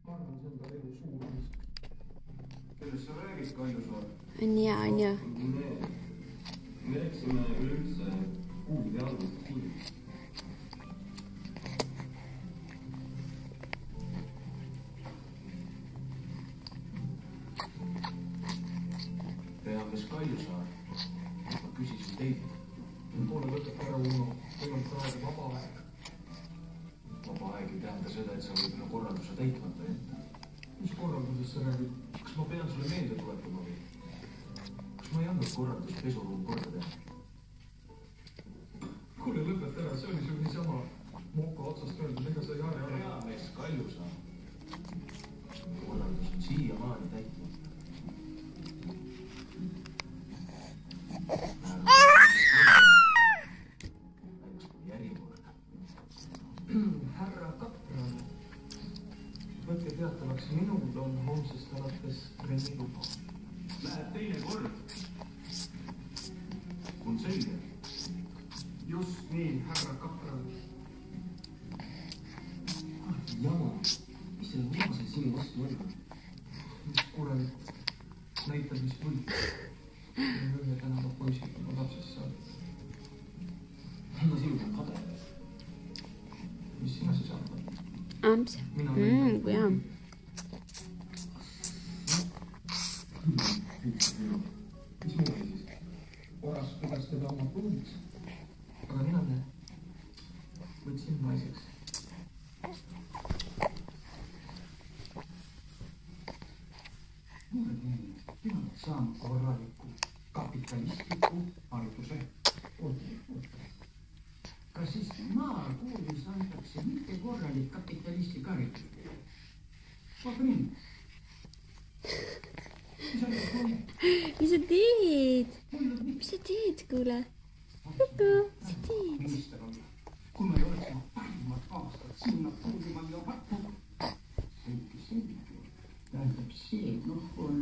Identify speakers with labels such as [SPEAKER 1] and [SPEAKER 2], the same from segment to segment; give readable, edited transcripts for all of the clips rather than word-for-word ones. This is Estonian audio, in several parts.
[SPEAKER 1] ma arvan, see on ka veidi suur mis. Kellest sa räägid, Kaljusaar?
[SPEAKER 2] On ja.
[SPEAKER 1] Me läksime üleüldse kuulide algusest kuulid. Peamees Kaljusaar, ma küsisin teilt. Poole võtab ära Uno, teil on praegu vaba aeg. Vaba aeg ei tähenda seda, et sa võid minu korralduse täitmata jätta. Mis korraldusest sa räägid? Kas ma pean sulle meelde tuletama või? Kas ma ei andnud korraldust pesuruum korda teha? Kuule, lõpeta ära, see oli sul niisama moka otsast öeldud, ega sa ei aja ära. Peamees Kaljusaar. Korraldus on siiamaani täitmata. Härra Kapran, võtke teatavaks, minul on homsest alates trenniluba. Läheb teine kord. On selge? Just nii, härra Kapran. Jama, mis selle viimase sinu vastu on? Mis kurat, näitab, mis võid. Ühe tänava poisid oma lapsest saada. Ma sinu peal kade. Mis sina siis arvad?
[SPEAKER 2] Amps. Kui hea.
[SPEAKER 1] Mis muu oli siis? Oras pidas teda oma pruudiks. Aga mina näe. Võtsin naiseks. Mulle teenib, mina olen saanud korraliku kapitalistliku hariduse. Oota. Kas siis maakoolis antakse mitte korralik kapitalistlik haridus? Vaata mind.
[SPEAKER 2] Mis sa teed? Mis sa teed, kuule? Lupu, mis sa teed?
[SPEAKER 1] Minister on, kui me ei oleks oma parimad aastad sinna kuulima ja vattu. Selge. Tähendab see, on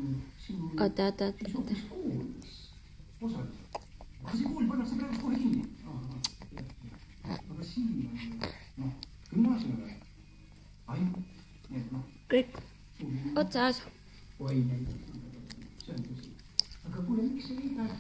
[SPEAKER 1] sinu...
[SPEAKER 2] Oota.
[SPEAKER 1] Hoopis koolis. Osaliselt. Aga see kool pannakse praegu kohe kinni. Aga siin on, gümnaasiumile. Ainult, need
[SPEAKER 2] kõik otsas.
[SPEAKER 1] Oi, see on tõsi. Aga kuule, miks sa ei taha